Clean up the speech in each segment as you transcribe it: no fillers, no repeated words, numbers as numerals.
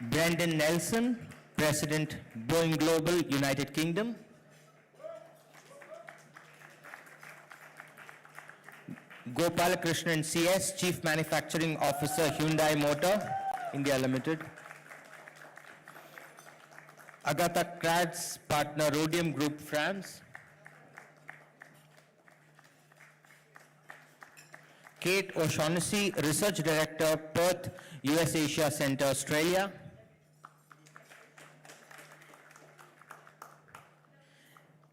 Brendan Nelson, President, Boeing Global, United Kingdom. Gopalakrishnan CS, Chief Manufacturing Officer, Hyundai Motor, India Limited. Agatha Kratz, Partner, Rhodium Group, France. Kate O'Shaughnessy, Research Director, Perth, US Asia Centre, Australia.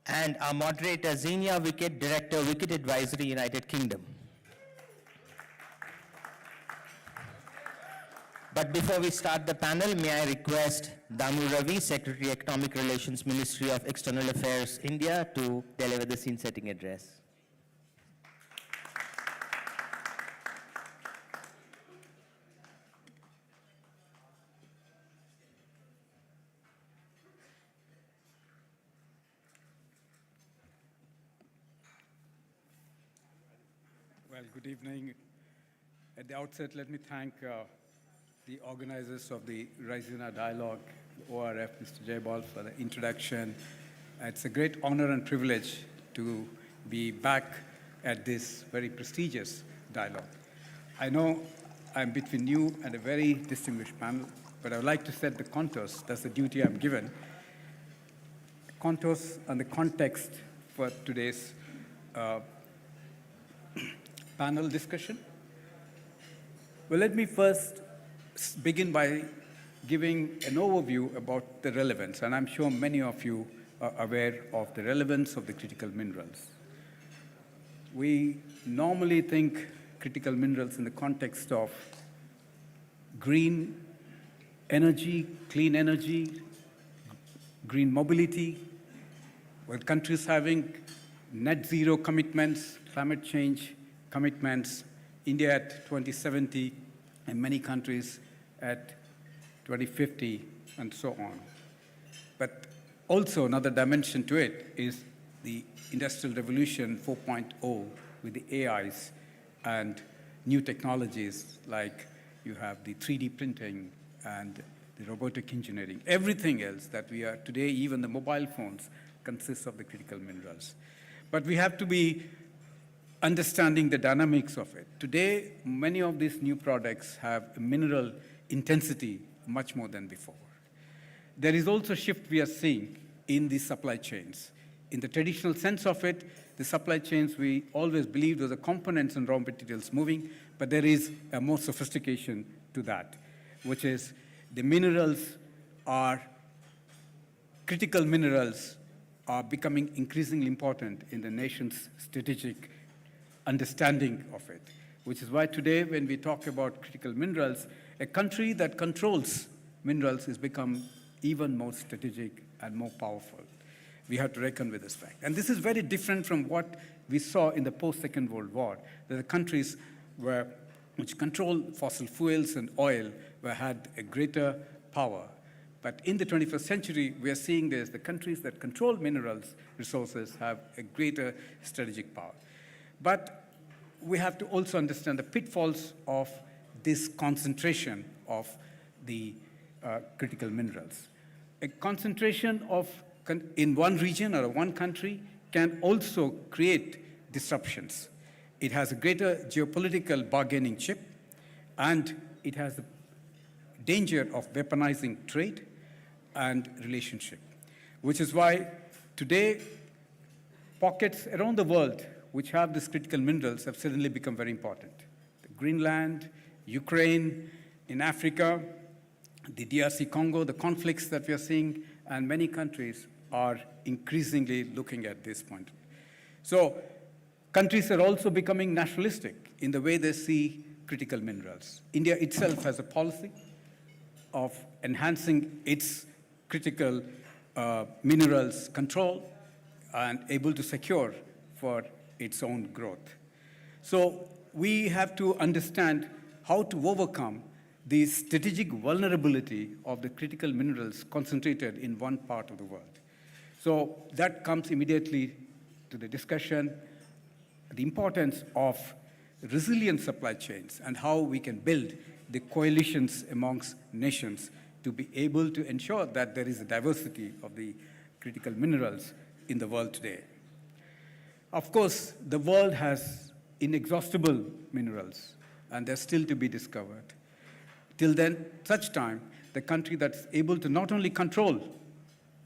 And our moderator, Xenia Wickett, Director, Wickett Advisory, United Kingdom. But before we start the panel, may I request Dammu Ravi, Secretary, Economic Relations, Ministry of External Affairs, India, to deliver the scene-setting address. Well, good evening. At the outset, let me thank the organizers of the Raisina Dialogue, ORF, Mr. Jaybal, for the introduction. It's a great honor and privilege to be back at this very prestigious dialogue. I know I'm between you and a very distinguished panel, but I would like to set the contours. That's the duty I'm given. Contours and the context for today's panel discussion. Well, let me first begin by giving an overview about the relevance, and I'm sure many of you are aware of the relevance of the critical minerals. We normally think critical minerals in the context of green energy, clean energy, green mobility, with countries having net zero commitments, climate change commitments, India at 2070, and many countries at 2050, and so on. But also another dimension to it is the Industrial Revolution 4.0 with the AIs and new technologies like you have the 3D printing and the robotic engineering. Everything else that we are today, even the mobile phones, consists of the critical minerals. But we have to be understanding the dynamics of it. Today, many of these new products have a mineral intensity much more than before. There is also a shift we are seeing in the supply chains. In the traditional sense of it, the supply chains we always believed were the components and raw materials moving, but there is a more sophistication to that, which is the critical minerals are becoming increasingly important in the nation's strategic understanding of it, which is why today when we talk about critical minerals, a country that controls minerals has become even more strategic and more powerful. We have to reckon with this fact. And this is very different from what we saw in the post-Second World War. The countries which control fossil fuels and oil had a greater power. But in the 21st century, we are seeing this. The countries that control minerals resources have a greater strategic power. But we have to also understand the pitfalls of this concentration of the critical minerals. A concentration in one region or one country can also create disruptions. It has a greater geopolitical bargaining chip, and it has the danger of weaponizing trade and relationship, which is why today pockets around the world which have these critical minerals have suddenly become very important. Greenland, Ukraine, in Africa, the DRC Congo, the conflicts that we are seeing, and many countries are increasingly looking at this point. So countries are also becoming nationalistic in the way they see critical minerals. India itself has a policy of enhancing its critical minerals control and able to secure for its own growth. So we have to understand how to overcome the strategic vulnerability of the critical minerals concentrated in one part of the world. So that comes immediately to the discussion, the importance of resilient supply chains and how we can build the coalitions amongst nations to be able to ensure that there is a diversity of the critical minerals in the world today. Of course, the world has inexhaustible minerals, and they're still to be discovered. Till then, such time, the country that's able to not only control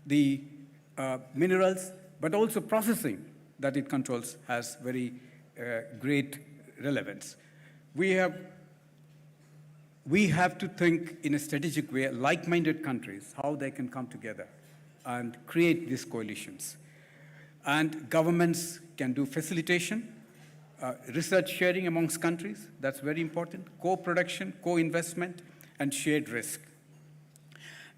the minerals, but also processing that it controls has very great relevance. We have to think in a strategic way, like-minded countries, how they can come together and create these coalitions. And governments can do facilitation, research sharing amongst countries, that's very important, co-production, co-investment, and shared risk.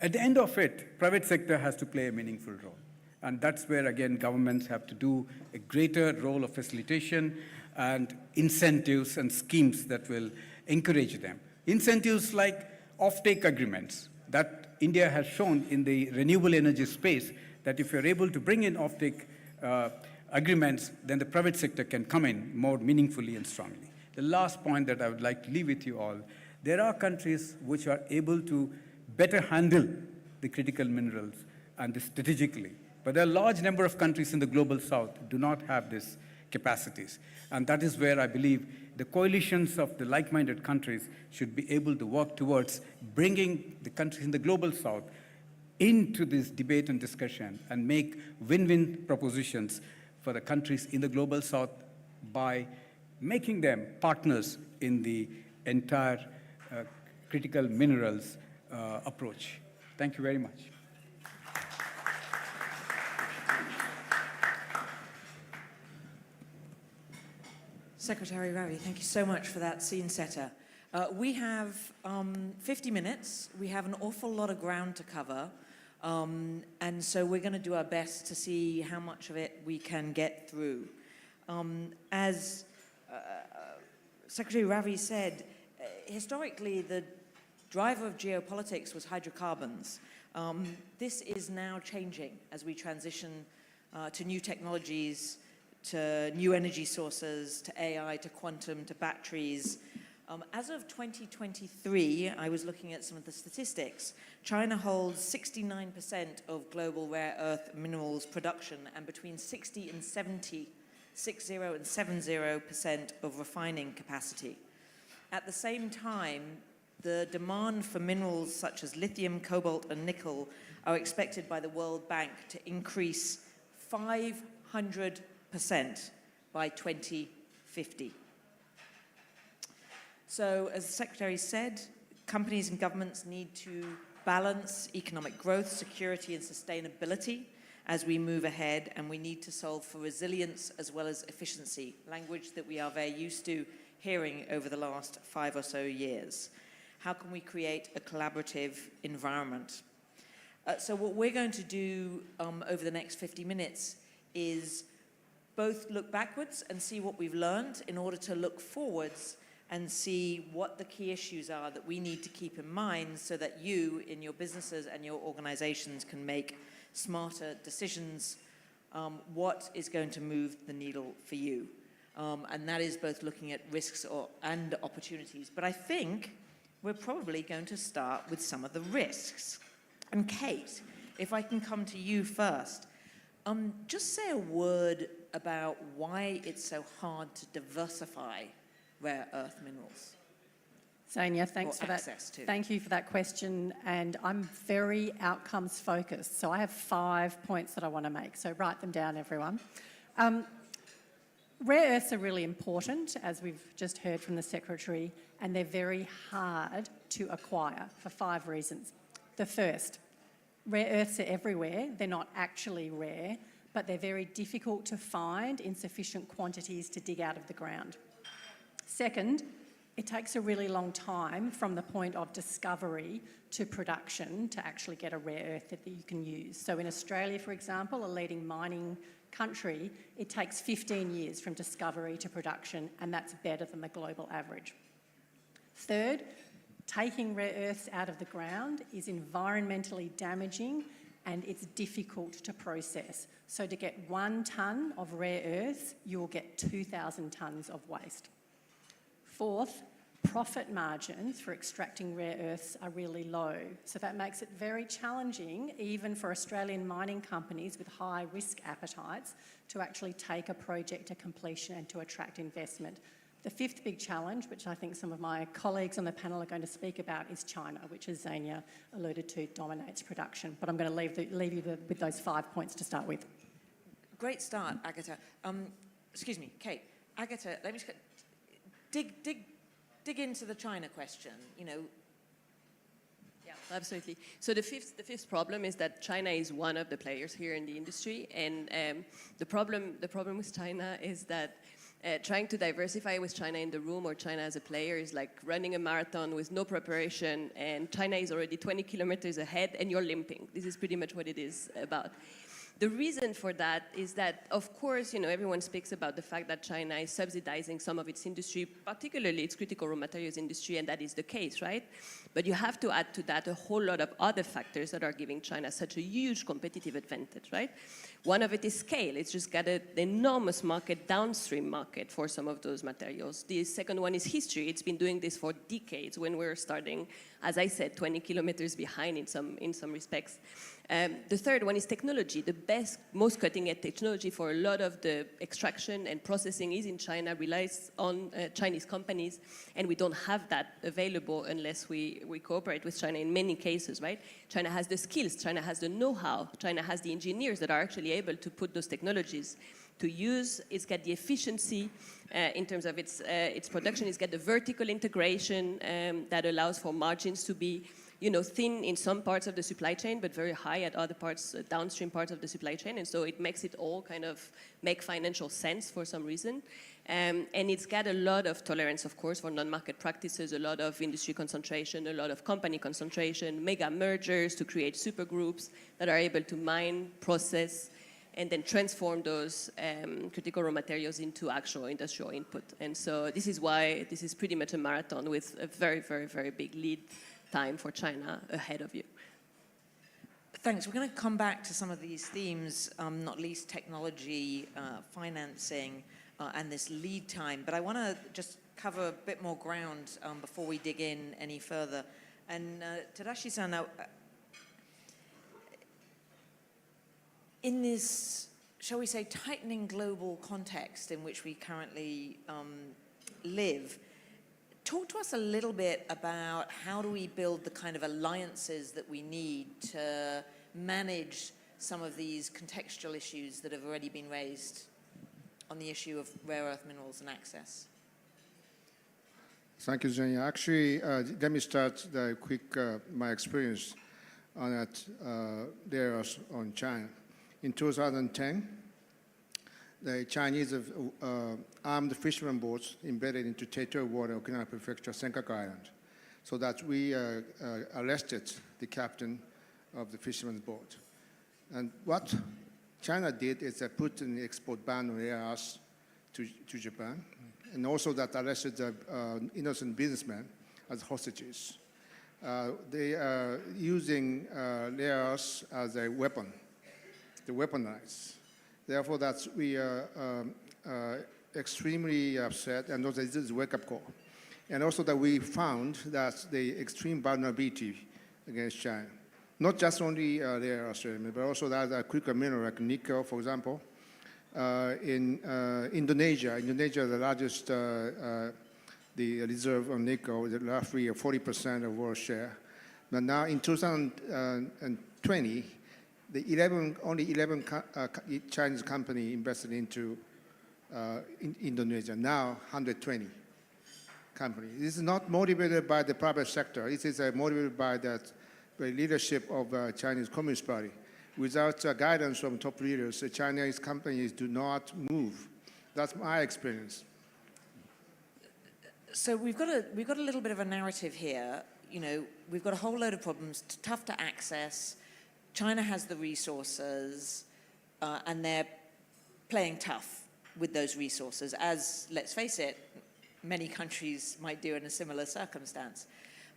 At the end of it, private sector has to play a meaningful role. And that's where, again, governments have to do a greater role of facilitation and incentives and schemes that will encourage them. Incentives like offtake agreements that India has shown in the renewable energy space, that if you're able to bring in offtake agreements, then the private sector can come in more meaningfully and strongly. The last point that I would like to leave with you all, there are countries which are able to better handle the critical minerals and strategically. But there are a large number of countries in the global south who do not have these capacities. And that is where I believe the coalitions of the like-minded countries should be able to work towards bringing the countries in the global south into this debate and discussion and make win-win propositions for the countries in the global south by making them partners in the entire critical minerals approach. Thank you very much. Secretary Ravi, thank you so much for that scene setter. We have 50 minutes. We have an awful lot of ground to cover. And so we're going to do our best to see how much of it we can get through. As Secretary Ravi said, historically the driver of geopolitics was hydrocarbons. This is now changing as we transition to new technologies, to new energy sources, to AI, to quantum, to batteries. As of 2023, I was looking at some of the statistics. China holds 69% of global rare earth minerals production and between 60 and 70% of refining capacity. At the same time, the demand for minerals such as lithium, cobalt, and nickel are expected by the World Bank to increase 500% by 2050. So, as the Secretary said, companies and governments need to balance economic growth, security, and sustainability as we move ahead, and we need to solve for resilience as well as efficiency, language that we are very used to hearing over the last 5 or so years. How can we create a collaborative environment? So what we're going to do over the next 50 minutes is both look backwards and see what we've learned in order to look forwards and see what the key issues are that we need to keep in mind so that you, in your businesses and your organizations, can make smarter decisions. What is going to move the needle for you? And that is both looking at risks and opportunities. But I think we're probably going to start with some of the risks. And Kate, if I can come to you first, just say a word about why it's so hard to diversify rare earth minerals. Sonia, thanks for that. Thank you for that question, and I'm very outcomes focused. So I have 5 points that I want to make, so write them down, everyone. Rare earths are really important, as we've just heard from the Secretary, and they're very hard to acquire for 5 reasons. The first, rare earths are everywhere. They're not actually rare, but they're very difficult to find in sufficient quantities to dig out of the ground. Second, it takes a really long time from the point of discovery to production to actually get a rare earth that you can use. So in Australia, for example, a leading mining country, it takes 15 years from discovery to production, and that's better than the global average. Third, taking rare earths out of the ground is environmentally damaging and it's difficult to process. So to get 1 tonne of rare earths, you'll get 2,000 tonnes of waste. Fourth, profit margins for extracting rare earths are really low. So that makes it very challenging, even for Australian mining companies with high risk appetites, to actually take a project to completion and to attract investment. The fifth big challenge, which I think some of my colleagues on the panel are going to speak about, is China, which, as Xenia alluded to, dominates production. But I'm going to leave you with those 5 points to start with. Great start, Agatha. Excuse me, Kate. Agatha, let me just dig into the China question. You know. Yeah, absolutely. So the fifth problem is that China is one of the players here in the industry, and the problem with China is that trying to diversify with China in the room or China as a player is like running a marathon with no preparation, and China is already 20 kilometers ahead and you're limping. This is pretty much what it is about. The reason for that is that, of course, you know, everyone speaks about the fact that China is subsidizing some of its industry, particularly its critical raw materials industry, and that is the case, right? But you have to add to that a whole lot of other factors that are giving China such a huge competitive advantage, right? One of it is scale. It's just got an enormous market, downstream market for some of those materials. The second one is history. It's been doing this for decades when we're starting, as I said, 20 kilometers behind in some respects. The third one is technology. The best, most cutting-edge technology for a lot of the extraction and processing is in China, relies on Chinese companies, and we don't have that available unless we cooperate with China in many cases, right? China has the skills, China has the know-how, China has the engineers that are actually able to put those technologies to use. It's got the efficiency in terms of its production. It's got the vertical integration that allows for margins to be, you know, thin in some parts of the supply chain, but very high at other parts, downstream parts of the supply chain. And so it makes it all kind of make financial sense for some reason. And it's got a lot of tolerance, of course, for non-market practices, a lot of industry concentration, a lot of company concentration, mega mergers to create super groups that are able to mine, process, and then transform those critical raw materials into actual industrial input. And so this is why this is pretty much a marathon with a very, very, very big lead time for China ahead of you. Thanks. We're going to come back to some of these themes, not least technology, financing, and this lead time. But I want to just cover a bit more ground before we dig in any further. And Tadashi-san, now, in this, shall we say, tightening global context in which we currently live, talk to us a little bit about how do we build the kind of alliances that we need to manage some of these contextual issues that have already been raised on the issue of rare earth minerals and access. Thank you, Xenia. Actually, let me start my experience on that rare earth on China. In 2010, the Chinese armed fishermen boats embedded into territorial water, Okinawa Prefecture, Senkaku Island, so that we arrested the captain of the fisherman's boat. And what China did is they put an export ban on rare earths to Japan, and also that arrested innocent businessmen as hostages. They are using rare earths as a weapon, to weaponize. Therefore, we are extremely upset, and also this is a wake-up call. And also that we found that the extreme vulnerability against China, not just only rare earths, but also that critical mineral like nickel, for example. In Indonesia, the largest the reserve of nickel is roughly 40% of world share. But now in 2020, only 11 Chinese companies invested into in Indonesia. Now 120 companies. This is not motivated by the private sector. It is motivated by the leadership of the Chinese Communist Party. Without guidance from top leaders, the Chinese companies do not move. That's my experience. So we've got a little bit of a narrative here. You know, we've got a whole load of problems, tough to access. China has the resources, and they're playing tough with those resources, as, let's face it, many countries might do in a similar circumstance.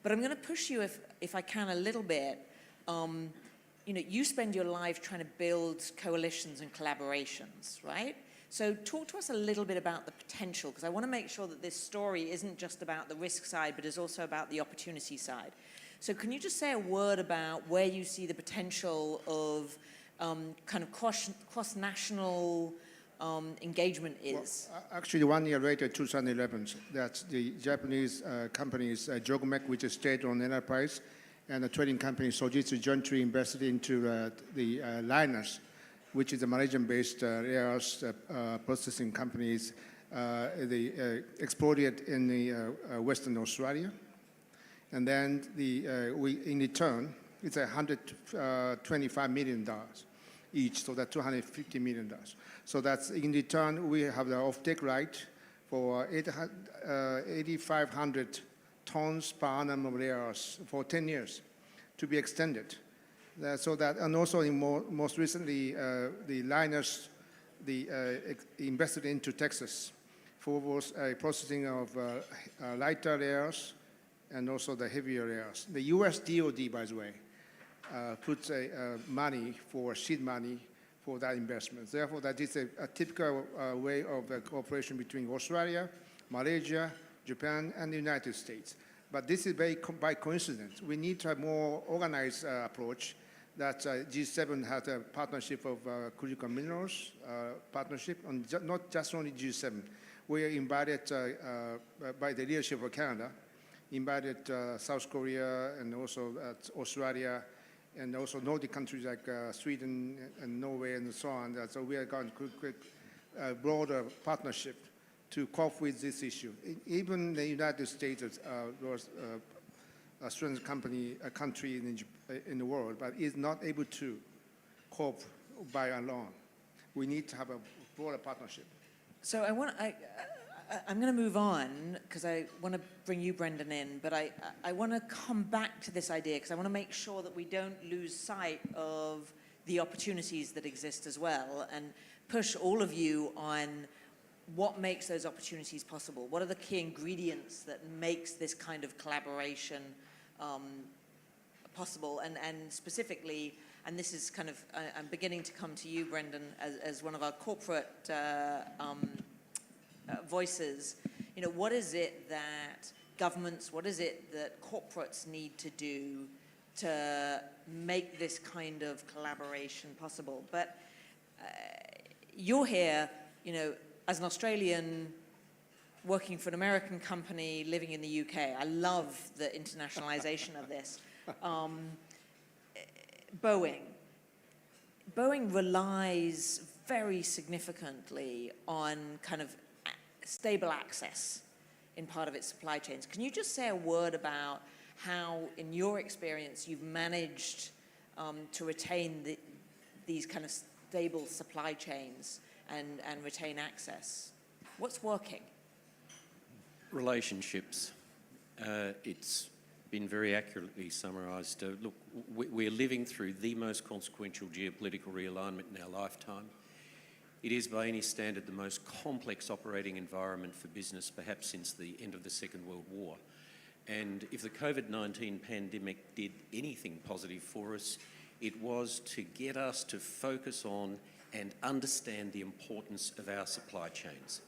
But I'm going to push you, if I can, a little bit. You know, you spend your life trying to build coalitions and collaborations, right? So talk to us a little bit about the potential, because I want to make sure that this story isn't just about the risk side, but is also about the opportunity side. So can you just say a word about where you see the potential of kind of cross-national engagement is? Well, actually, 1 year later, 2011, that the Japanese companies, Jogmec, which is state-owned enterprise, and the trading company Sojitz jointly invested into the Liners, which is a Malaysian-based rare earth processing companies. They exported in the Western Australia. And then in return, it's $125 million each, so that's $250 million. So that's in return, we have the offtake right for 8,500 tons per annum of rare earths for 10 years to be extended. So that, and also most recently, the Liners, invested into Texas for both processing of lighter rare earths and also the heavier rare earths. The US DOD, by the way, puts money for seed money for that investment. Therefore, that is a typical way of cooperation between Australia, Malaysia, Japan, and the United States. But this is by coincidence. We need to have more organized approach. That G7 has a partnership of critical minerals partnership, on not just only G7. We are invited by the leadership of Canada, invited South Korea and also Australia, and also Nordic countries like Sweden and Norway and so on. So we are going to create a broader partnership to cope with this issue. Even the United States was a strongest country in the world, but is not able to cope by alone. We need to have a broader partnership. So I'm going to move on because I want to bring you, Brendan, in, but I want to come back to this idea because I want to make sure that we don't lose sight of the opportunities that exist as well and push all of you on what makes those opportunities possible. What are the key ingredients that makes this kind of collaboration possible? And specifically, and this is kind of, I'm beginning to come to you, Brendan, as one of our corporate voices. You know, what is it that governments, what is it that corporates need to do to make this kind of collaboration possible? But you're here, you know, as an Australian working for an American company living in the UK. I love the internationalization of this. Boeing relies very significantly on kind of stable access in part of its supply chains. Can you just say a word about how, in your experience, you've managed to retain these kind of stable supply chains and retain access? What's working? Relationships. It's been very accurately summarised. Look, we're living through the most consequential geopolitical realignment in our lifetime. It is, by any standard, the most complex operating environment for business, perhaps since the end of the Second World War. And if the COVID-19 pandemic did anything positive for us, it was to get us to focus on and understand the importance of our supply chains.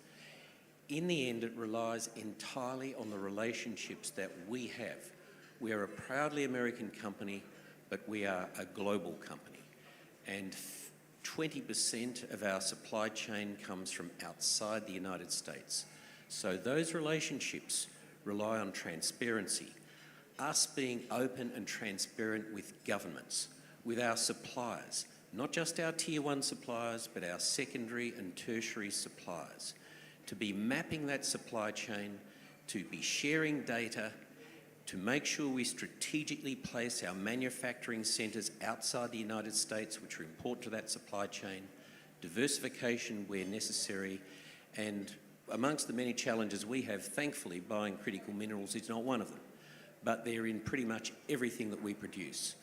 In the end, it relies entirely on the relationships that we have. We are a proudly American company, but we are a global company. And 20% of our supply chain comes from outside the United States. So those relationships rely on transparency, us being open and transparent with governments, with our suppliers, not just our tier one suppliers, but our secondary and tertiary suppliers, to be mapping that supply chain, to be sharing data, to make sure we strategically place our manufacturing centres outside the United States, which are important to that supply chain, diversification where necessary, and amongst the many challenges we have, thankfully, buying critical minerals is not one of them, but they're in pretty much everything that we produce.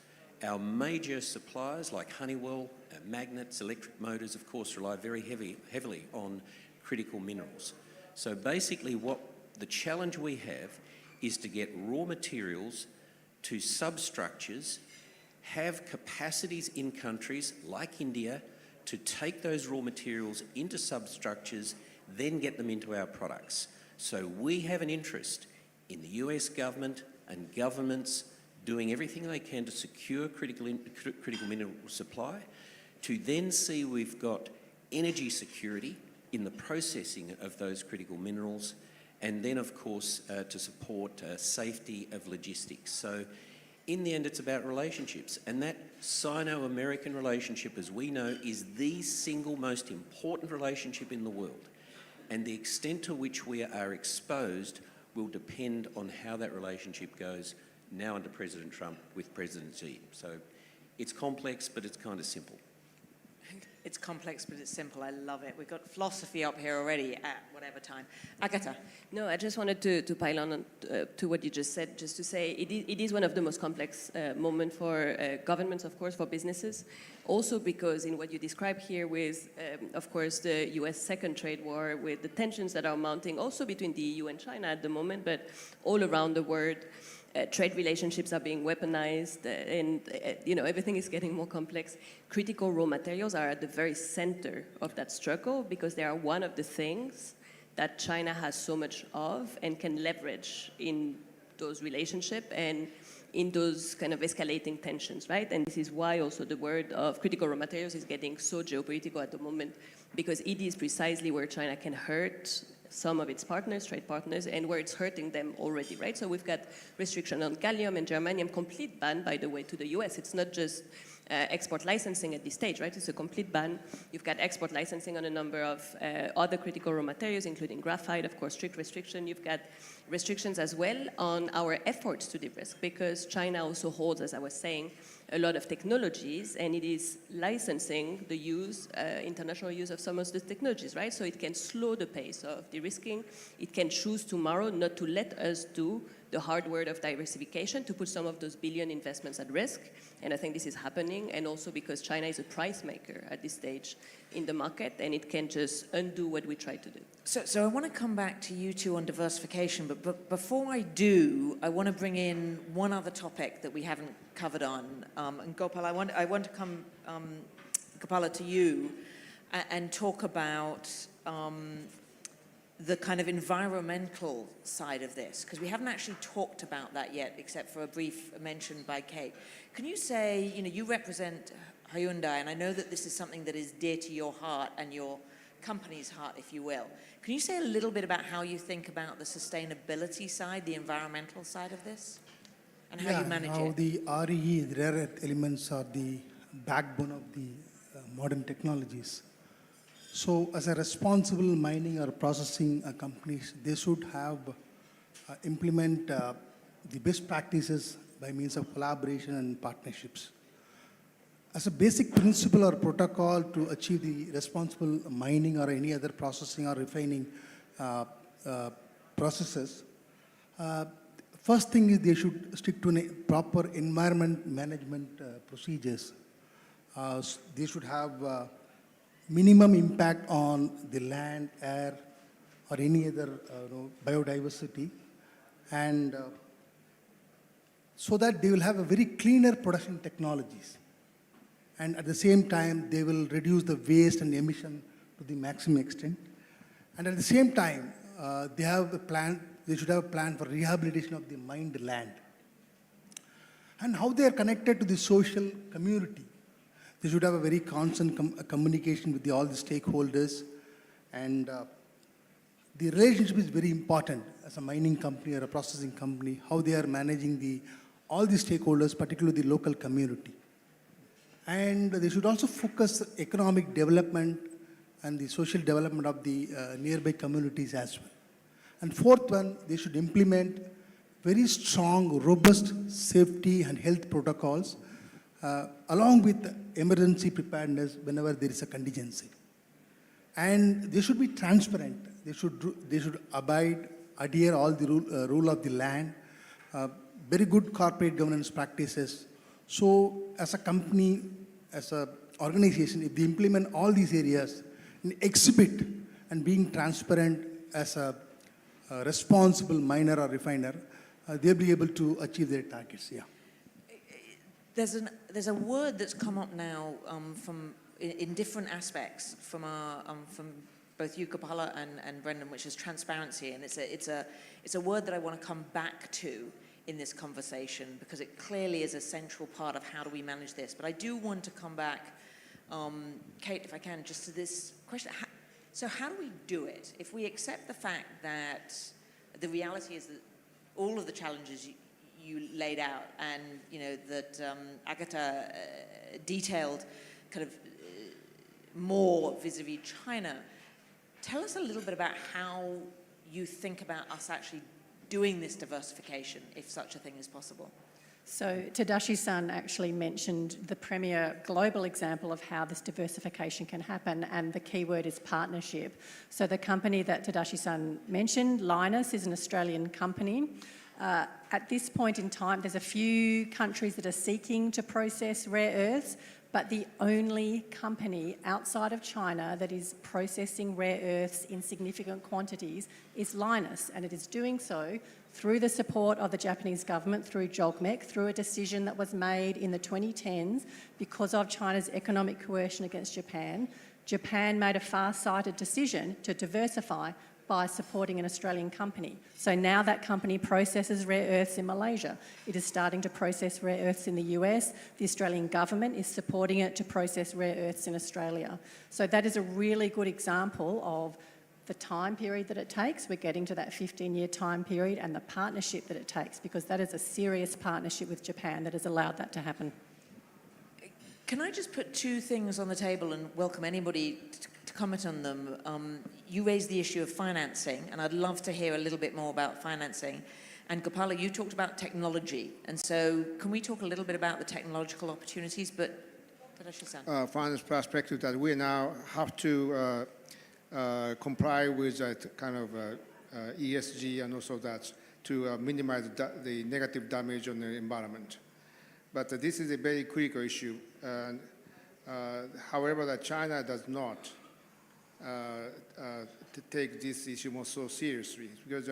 Our major suppliers like Honeywell, magnets, electric motors, of course, rely very heavily on critical minerals. So basically what the challenge we have is to get raw materials to substructures, have capacities in countries like India to take those raw materials into substructures, then get them into our products. So we have an interest in the US government and governments doing everything they can to secure critical mineral supply, to then see we've got energy security in the processing of those critical minerals, and then, of course, to support safety of logistics. So in the end, it's about relationships. And that Sino-American relationship, as we know, is the single most important relationship in the world. And the extent to which we are exposed will depend on how that relationship goes now under President Trump with President Xi. So it's complex, but it's kind of simple. It's complex, but it's simple. I love it. We've got philosophy up here already at whatever time. Agatha. No, I just wanted to pile on to what you just said, just to say it is one of the most complex moments for governments, of course, for businesses. Also because in what you describe here with, of course, the US second trade war, with the tensions that are mounting also between the EU and China at the moment, but all around the world, trade relationships are being weaponized, and everything is getting more complex. Critical raw materials are at the very center of that struggle because they are one of the things that China has so much of and can leverage in those relationships and in those kind of escalating tensions, right? And this is why also the word of critical raw materials is getting so geopolitical at the moment, because it is precisely where China can hurt some of its partners, trade partners, and where it's hurting them already, right? So we've got restriction on gallium and germanium, complete ban, by the way, to the US. It's not just export licensing at this stage, right? It's a complete ban. You've got export licensing on a number of other critical raw materials, including graphite, of course, strict restriction. You've got restrictions as well on our efforts to de-risk, because China also holds, as I was saying, a lot of technologies, and it is licensing the use, international use of some of the technologies, right? So it can slow the pace of de-risking. It can choose tomorrow not to let us do the hard work of diversification, to put some of those billion investments at risk. And I think this is happening, and also because China is a price maker at this stage in the market, and it can just undo what we try to do. So I want to come back to you two on diversification, but before I do, I want to bring in one other topic that we haven't covered on. And Gopal, I want to come, Gopala, to you and talk about the kind of environmental side of this, because we haven't actually talked about that yet, except for a brief mention by Kate. Can you say, you represent Hyundai, and I know that this is something that is dear to your heart and your company's heart, if you will. Can you say a little bit about how you think about the sustainability side, the environmental side of this, and how you manage it? The REE, the rare earth elements, are the backbone of the modern technologies. So as a responsible mining or processing companies, they should have implement the best practices by means of collaboration and partnerships. As a basic principle or protocol to achieve the responsible mining or any other processing or refining processes, first thing is they should stick to proper environment management procedures. They should have minimum impact on the land, air, or any other biodiversity, and so that they will have a very cleaner production technologies. And at the same time, they will reduce the waste and emission to the maximum extent. And at the same time, they should have a plan for rehabilitation of the mined land. And how they are connected to the social community. They should have a very constant communication with all the stakeholders. And the relationship is very important as a mining company or a processing company, how they are managing all the stakeholders, particularly the local community. And they should also focus economic development and the social development of the nearby communities as well. And fourth one, they should implement very strong, robust safety and health protocols along with emergency preparedness whenever there is a contingency. And they should be transparent. They should adhere all the rule of the land, very good corporate governance practices. So as a company, as an organization, if they implement all these areas and exhibit and being transparent as a responsible miner or refiner, they'll be able to achieve their targets, yeah. There's a word that's come up now from in different aspects from our from both you, Gopala, and Brendan, which is transparency, and it's a word that I want to come back to in this conversation because it clearly is a central part of how do we manage this. But I do want to come back, Kate, if I can, just to this question. So how do we do it? If we accept the fact that the reality is that all of the challenges you laid out and, you know, that Agatha detailed kind of more vis-a-vis China, tell us a little bit about how you think about us actually doing this diversification, if such a thing is possible. So Tadashi-san actually mentioned the premier global example of how this diversification can happen, and the key word is partnership. So the company that Tadashi-san mentioned, Linus, is an Australian company. At this point in time, there's a few countries that are seeking to process rare earths, but the only company outside of China that is processing rare earths in significant quantities is Linus, and it is doing so through the support of the Japanese government, through JOGMEC, through a decision that was made in the 2010s because of China's economic coercion against Japan. Japan made a far-sighted decision to diversify by supporting an Australian company. So now that company processes rare earths in Malaysia. It is starting to process rare earths in the US. The Australian government is supporting it to process rare earths in Australia. So that is a really good example of the time period that it takes. We're getting to that 15-year time period, and the partnership that it takes, because that is a serious partnership with Japan that has allowed that to happen. Can I just put two things on the table and welcome anybody to comment on them? You raised the issue of financing, and I'd love to hear a little bit more about financing. And Gopala, you talked about technology. And so can we talk a little bit about the technological opportunities? But Tadashi-san. Finance perspective that we now have to comply with that kind of ESG, and also that to minimize the negative damage on the environment. But this is a very critical issue. However, that China does not to take this issue more so seriously, because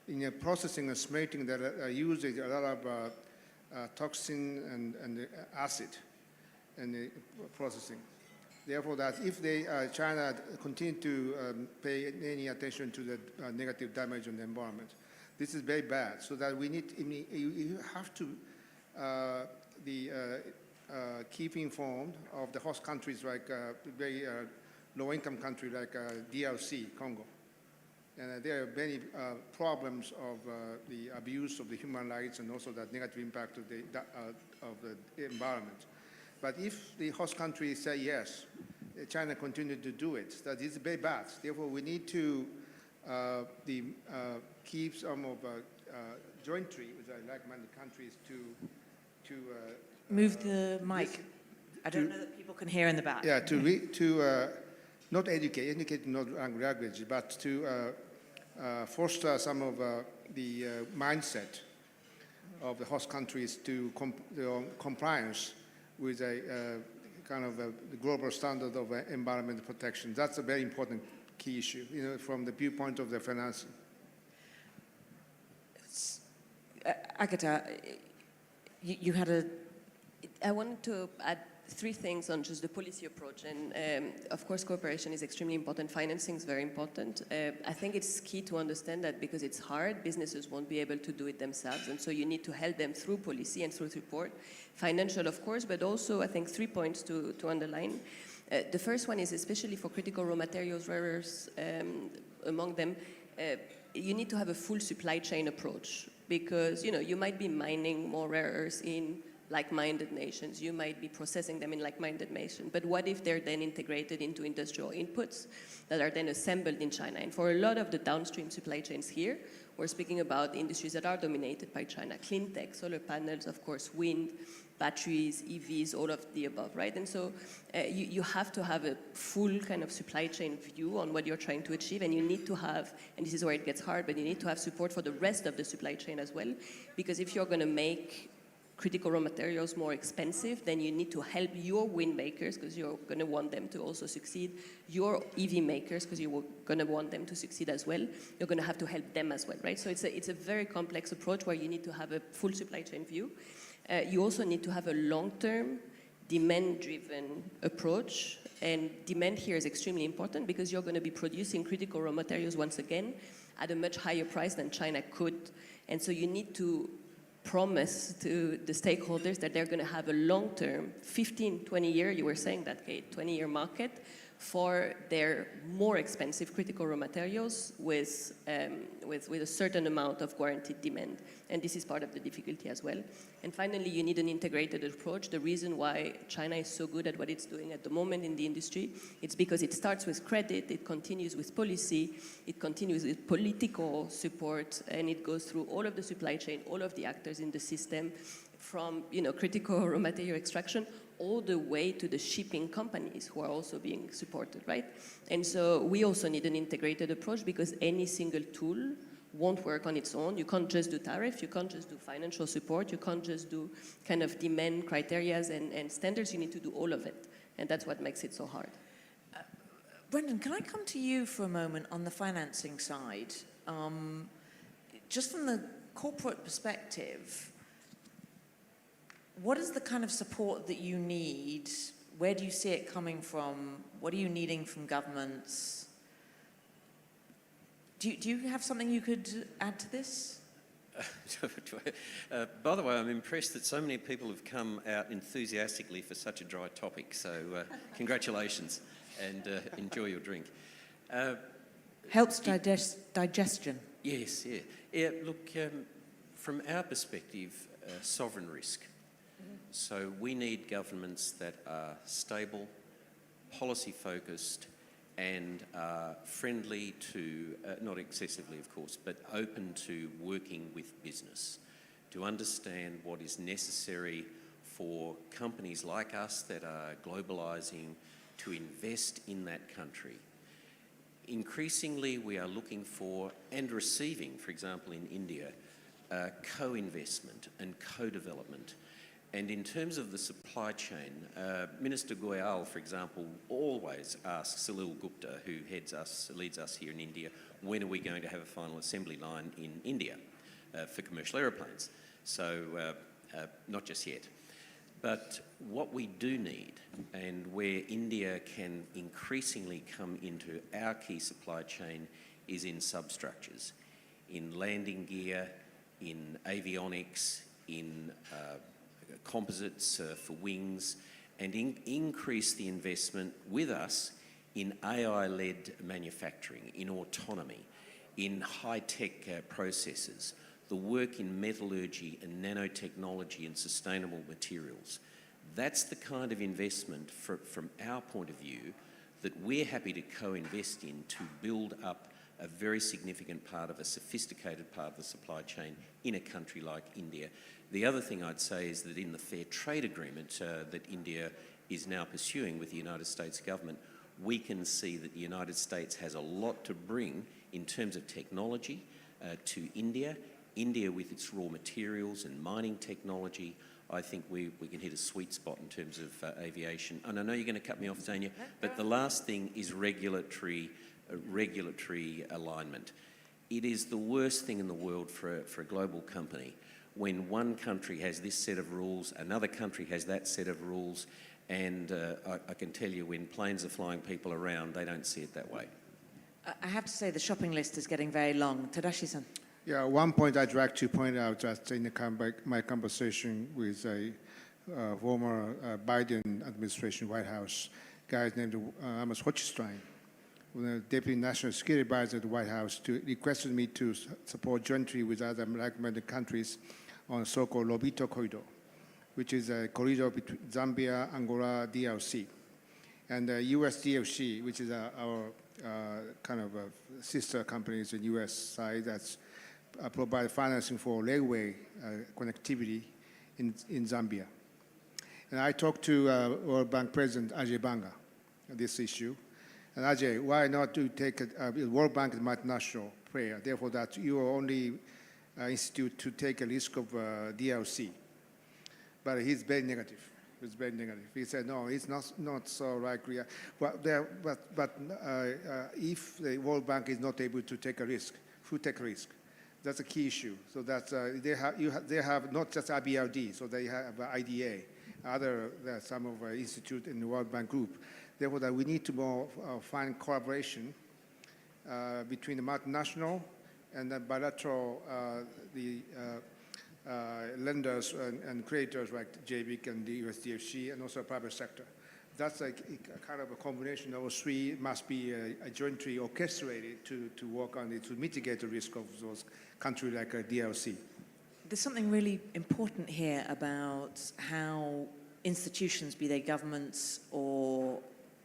in processing and smelting there uses a lot of toxin and acid in the processing. Therefore, that if China continue to pay any attention to the negative damage on the environment, this is very bad. So that we need, you have to keep informed of the host countries like very low-income country like DRC, Congo. And there are many problems of the abuse of the human rights and also the negative impact of the environment. But if the host country say yes, China continue to do it, that is very bad. Therefore, we need to keep some of jointry with like-minded countries to move the mic. I don't know that people can hear in the back. Yeah, to not educate not language, but to foster some of the mindset of the host countries to compliance with a kind of the global standard of environmental protection. That's a very important key issue, from the viewpoint of the financing. Agatha, you had a... I wanted to add three things on just the policy approach. And of course, cooperation is extremely important. Financing is very important. I think it's key to understand that because it's hard, businesses won't be able to do it themselves. And so you need to help them through policy and through support. Financial, of course, but also I think 3 points to underline. The first one is especially for critical raw materials, rare earths, among them, you need to have a full supply chain approach because, you might be mining more rare earths in like-minded nations. You might be processing them in like-minded nations. But what if they're then integrated into industrial inputs that are then assembled in China? And for a lot of the downstream supply chains here, we're speaking about industries that are dominated by China. Clean tech, solar panels, of course, wind, batteries, EVs, all of the above, right? And so you have to have a full kind of supply chain view on what you're trying to achieve, and you need to have, and this is where it gets hard, but you need to have support for the rest of the supply chain as well, because if you're going to make critical raw materials more expensive, then you need to help your wind makers because you're going to want them to also succeed, your EV makers because you're going to want them to succeed as well. You're going to have to help them as well, right? So it's a very complex approach where you need to have a full supply chain view. You also need to have a long-term demand-driven approach. And demand here is extremely important because you're going to be producing critical raw materials once again at a much higher price than China could. And so you need to promise to the stakeholders that they're going to have a long-term, 15, 20-year, you were saying that, Kate, 20-year market for their more expensive critical raw materials with a certain amount of guaranteed demand. And this is part of the difficulty as well. And finally, you need an integrated approach. The reason why China is so good at what it's doing at the moment in the industry, it's because it starts with credit, it continues with policy, it continues with political support, and it goes through all of the supply chain, all of the actors in the system, from critical raw material extraction all the way to the shipping companies who are also being supported, right? And so we also need an integrated approach because any single tool won't work on its own. You can't just do tariff, you can't just do financial support, you can't just do kind of demand criteria and standards, you need to do all of it. And that's what makes it so hard. Brendan, can I come to you for a moment on the financing side? Just from the corporate perspective, what is the kind of support that you need? Where do you see it coming from? What are you needing from governments? Do you have something you could add to this? By the way, I'm impressed that so many people have come out enthusiastically for such a dry topic. So congratulations and enjoy your drink. Helps digestion. Yes, yeah. Yeah, look, from our perspective, sovereign risk. So we need governments that are stable, policy-focused, and are friendly to, not excessively of course, but open to working with business, to understand what is necessary for companies like us that are globalising to invest in that country. Increasingly, we are looking for and receiving, for example, in India, co-investment and co-development. And in terms of the supply chain, Minister Goyal, for example, always asks Salil Gupta, who leads us here in India, when are we going to have a final assembly line in India for commercial aeroplanes? So not just yet. But what we do need, and where India can increasingly come into our key supply chain, is in substructures, in landing gear, in avionics, in composites for wings, and increase the investment with us in AI-led manufacturing, in autonomy, in high-tech processes, the work in metallurgy and nanotechnology and sustainable materials. That's the kind of investment from our point of view that we're happy to co-invest in to build up a very significant part of a sophisticated part of the supply chain in a country like India. The other thing I'd say is that in the fair trade agreement that India is now pursuing with the United States government, we can see that the United States has a lot to bring in terms of technology to India. India with its raw materials and mining technology, I think we can hit a sweet spot in terms of aviation. And I know you're going to cut me off, Zania, but the last thing is regulatory alignment. It is the worst thing in the world for a global company when one country has this set of rules, another country has that set of rules, and I can tell you when planes are flying people around, they don't see it that way. I have to say the shopping list is getting very long. Tadashi-san. Yeah, one point I'd like to point out that in my conversation with a former Biden administration White House guy named Amos Hochstein, the Deputy National Security Advisor at the White House, requested me to support jointly with other like-minded countries on the so-called Lobito Corridor, which is a corridor between Zambia, Angola, DRC. And the US DFC, which is our kind of sister companies in the US side that's provide financing for railway connectivity in Zambia. And I talked to World Bank President Ajay Banga on this issue. And Ajay, why not do take World Bank is multinational player, therefore that you are only institute to take a risk of DLC. But he's very negative. He's very negative. He said, no, it's not so likely. But if the World Bank is not able to take a risk, who take a risk? That's a key issue. So that's they have not just IBRD, so they have IDA, some of our institute in the World Bank Group. Therefore, that we need to more find collaboration between the multinational and the bilateral lenders and creators like JBIC and the USDFC and also private sector. That's like a kind of a combination of those three must be jointly orchestrated to work on it, to mitigate the risk of those countries like DRC. There's something really important here about how institutions, be they governments or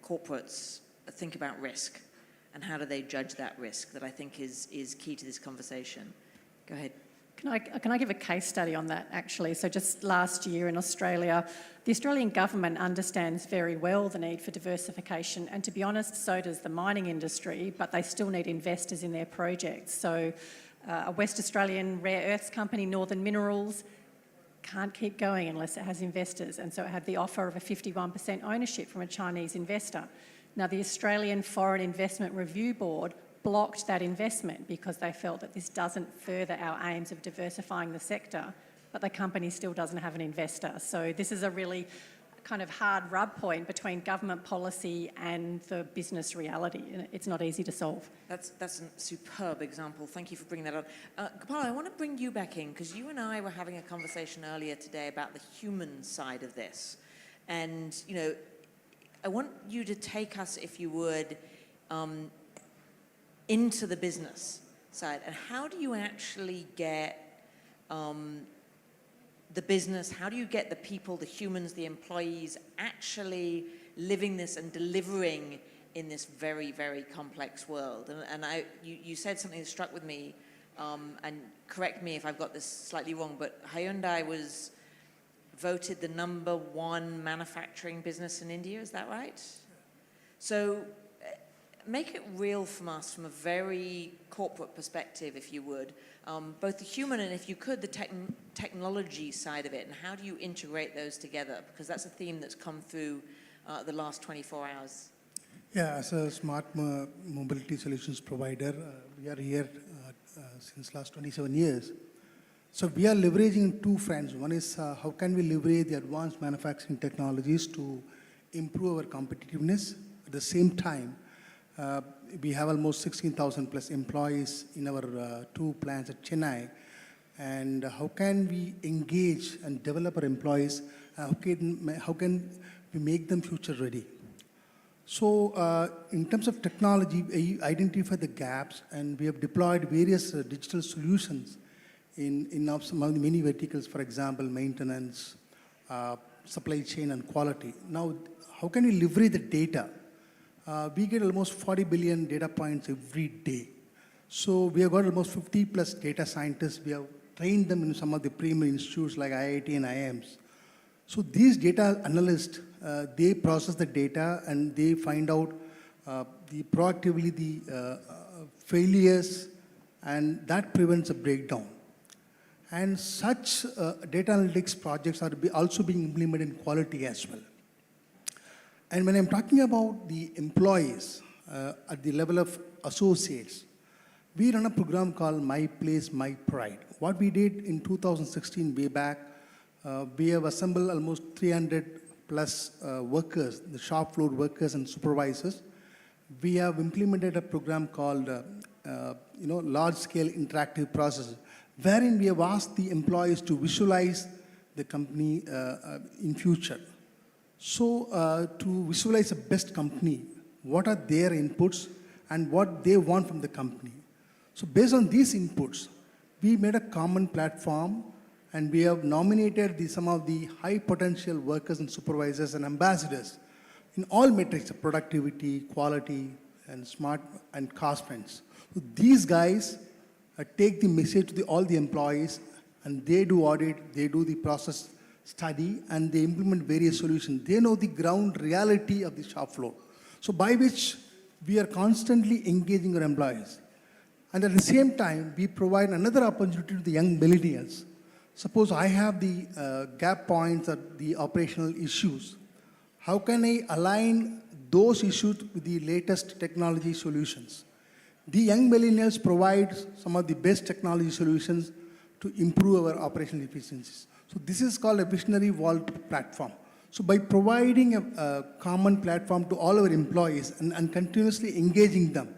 corporates, think about risk and how do they judge that risk that I think is key to this conversation. Go ahead. Can I give a case study on that, actually? So just last year in Australia, the Australian government understands very well the need for diversification, and to be honest, so does the mining industry, but they still need investors in their projects. So a West Australian rare earths company, Northern Minerals, can't keep going unless it has investors, and so it had the offer of a 51% ownership from a Chinese investor. Now, the Australian Foreign Investment Review Board blocked that investment because they felt that this doesn't further our aims of diversifying the sector, but the company still doesn't have an investor. So this is a really kind of hard rub point between government policy and the business reality. It's not easy to solve. That's a superb example. Thank you for bringing that up. Gopal, I want to bring you back in because you and I were having a conversation earlier today about the human side of this. And, you know, I want you to take us, if you would, into the business side. And how do you actually get the business, how do you get the people, the humans, the employees actually living this and delivering in this very, very complex world? And you said something that struck with me, and correct me if I've got this slightly wrong, but Hyundai was voted the #1 manufacturing business in India, is that right? So make it real from us from a very corporate perspective, if you would, both the human and, if you could, the technology side of it, and how do you integrate those together? Because that's a theme that's come through the last 24 hours. Yeah, as a smart mobility solutions provider, we are here since last 27 years. So we are leveraging two fronts. One is how can we leverage the advanced manufacturing technologies to improve our competitiveness. At the same time, we have almost 16,000 plus employees in our two plants at Chennai. And how can we engage and develop our employees? How can we make them future ready? So in terms of technology, we identify the gaps, and we have deployed various digital solutions in some of the many verticals, for example, maintenance, supply chain, and quality. Now, how can we leverage the data? We get almost 40 billion data points every day. So we have got almost 50 plus data scientists. We have trained them in some of the premier institutes like IIT and IIMs. So these data analysts, they process the data and they find out proactively the failures, and that prevents a breakdown. And such data analytics projects are also being implemented in quality as well. And when I'm talking about the employees at the level of associates, we run a program called My Place, My Pride. What we did in 2016, way back, we have assembled almost 300 plus workers, the shop floor workers and supervisors. We have implemented a program called large-scale interactive process, wherein we have asked the employees to visualize the company in future. So to visualize a best company, what are their inputs and what they want from the company. So based on these inputs, we made a common platform, and we have nominated some of the high potential workers and supervisors and ambassadors in all metrics of productivity, quality, and smart and cost trends. So these guys take the message to all the employees, and they do audit, they do the process study, and they implement various solutions. They know the ground reality of the shop floor. So by which we are constantly engaging our employees. And at the same time, we provide another opportunity to the young millennials. Suppose I have the gap points or the operational issues. How can I align those issues with the latest technology solutions? The young millennials provide some of the best technology solutions to improve our operational efficiencies. So this is called a visionary vault platform. So by providing a common platform to all our employees and continuously engaging them,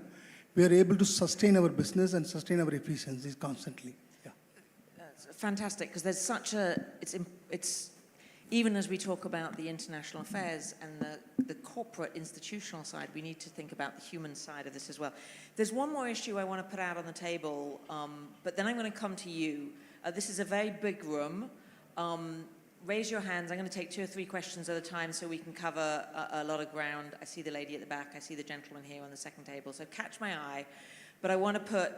we are able to sustain our business and sustain our efficiencies constantly. Yeah. That's fantastic, because there's such a, it's even as we talk about the international affairs and the corporate institutional side, we need to think about the human side of this as well. There's one more issue I want to put out on the table, but then I'm going to come to you. This is a very big room. Raise your hands. I'm going to take 2 or 3 questions at a time so we can cover a lot of ground. I see the lady at the back. I see the gentleman here on the second table. So catch my eye. But I want to put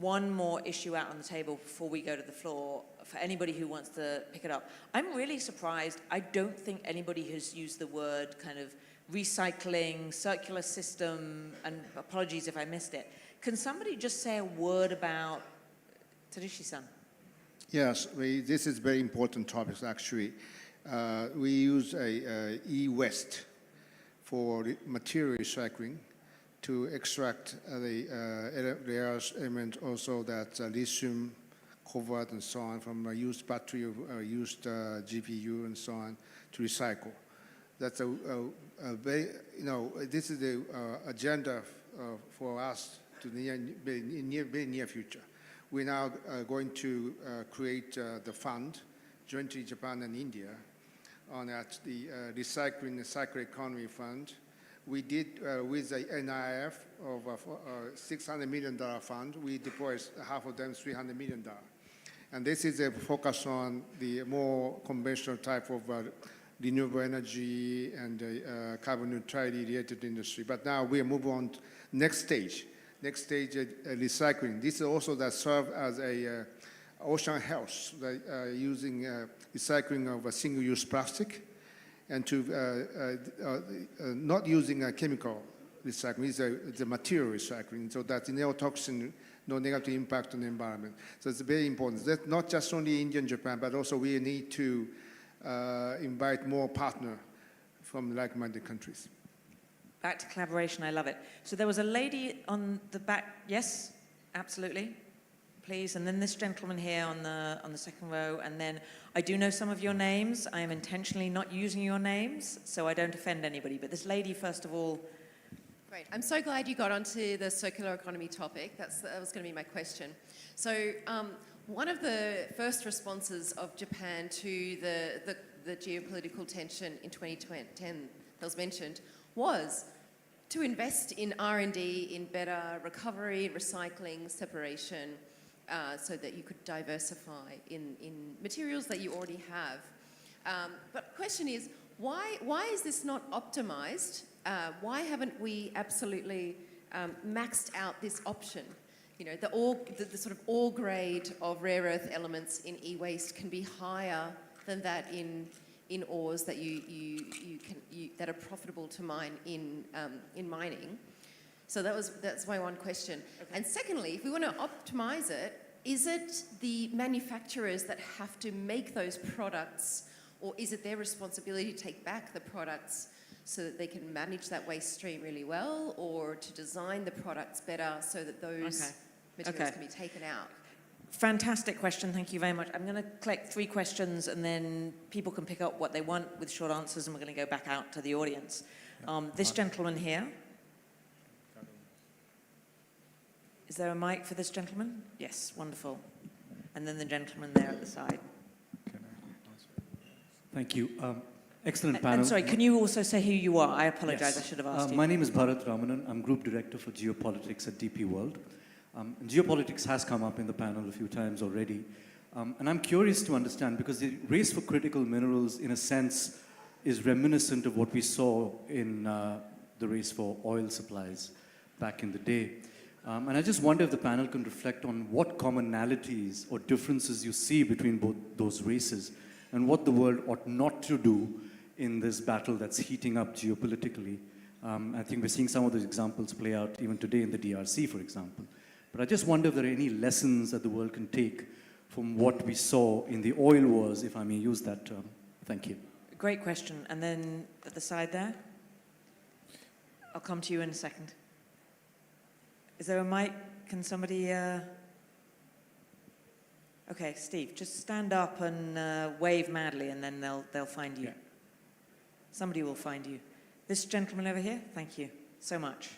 one more issue out on the table before we go to the floor for anybody who wants to pick it up. I'm really surprised. I don't think anybody has used the word kind of recycling, circular system, and apologies if I missed it. Can somebody just say a word about Tadeushi-san? Yes, this is very important topic, actually. We use e-waste for material recycling to extract the rare element, also that lithium, cobalt, and so on from a used battery, used GPU, and so on to recycle. That's a very, this is the agenda for us to very near future. We're now going to create the fund, jointly Japan and India, on that, the Recycling and Circular Economy Fund. We did with the NIF of a $600 million fund. We deployed half of them, $300 million. And this is a focus on the more conventional type of renewable energy and carbon neutrality related industry. But now we are moving on to next stage. Next stage, recycling. This is also that serve as a ocean health, using recycling of single-use plastic, and to not using a chemical recycling. It's a material recycling, so that no toxin, no negative impact on the environment. So it's very important. That's not just only India and Japan, but also we need to invite more partners from like-minded countries. Back to collaboration, I love it. So there was a lady on the back, yes, absolutely, please. And then this gentleman here on the second row. And then I do know some of your names. I am intentionally not using your names, so I don't offend anybody. But this lady, first of all. Great. I'm so glad you got onto the circular economy topic. That was going to be my question. So one of the first responses of Japan to the geopolitical tension in 2010 that was mentioned was to invest in R&D, in better recovery, recycling, separation, so that you could diversify in materials that you already have. But the question is, why is this not optimized? Why haven't we absolutely maxed out this option? You know, the sort of ore grade of rare earth elements in e-waste can be higher than that in ores that that are profitable to mine in mining. So that's my one question. Okay. And secondly, if we want to optimize it, is it the manufacturers that have to make those products, or is it their responsibility to take back the products so that they can manage that waste stream really well, or to design the products better so that those materials can be taken out? Fantastic question, thank you very much. I'm going to collect 3 questions and then people can pick up what they want with short answers, and we're going to go back out to the audience. This gentleman here. Is there a mic for this gentleman? Yes, wonderful. And then the gentleman there at the side. Thank you. Excellent panel. I'm sorry, can you also say who you are? I apologize, Yes. I should have asked you. My name is Bharat Ramanan. I'm Group Director for Geopolitics at DP World. Geopolitics has come up in the panel a few times already. And I'm curious to understand, because the race for critical minerals, in a sense, is reminiscent of what we saw in the race for oil supplies back in the day. And I just wonder if the panel can reflect on what commonalities or differences you see between both those races, and what the world ought not to do in this battle that's heating up geopolitically. I think we're seeing some of those examples play out even today in the DRC, for example. But I just wonder if there are any lessons that the world can take from what we saw in the oil wars, if I may use that term. Thank you. Great question. And then at the side there? I'll come to you in a second. Is there a mic? Can somebody... Okay, Steve, just stand up and wave madly, and then they'll find you. Yeah. Somebody will find you. This gentleman over here, thank you so much.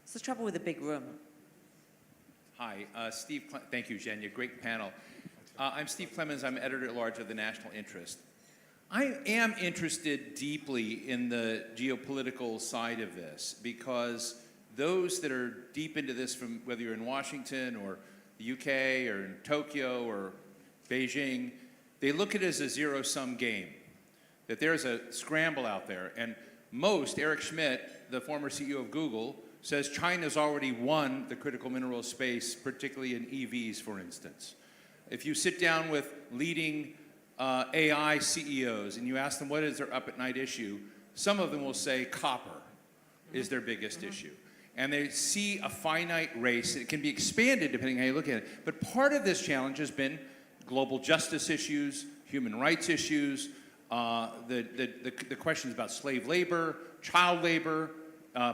It's the trouble with a big room. Hi, thank you, Zhenya, great panel. I'm Steve Clemens, I'm editor-at-large of the National Interest. I am interested deeply in the geopolitical side of this because those that are deep into this, from whether you're in Washington or the UK or in Tokyo or Beijing, they look at it as a zero-sum game, that there's a scramble out there. And Eric Schmidt, the former CEO of Google, says China's already won the critical mineral space, particularly in EVs, for instance. If you sit down with leading AI CEOs and you ask them what is their up-at-night issue, some of them will say copper is their biggest issue. And they see a finite race. It can be expanded depending on how you look at it. But part of this challenge has been global justice issues, human rights issues, the questions about slave labor, child labor,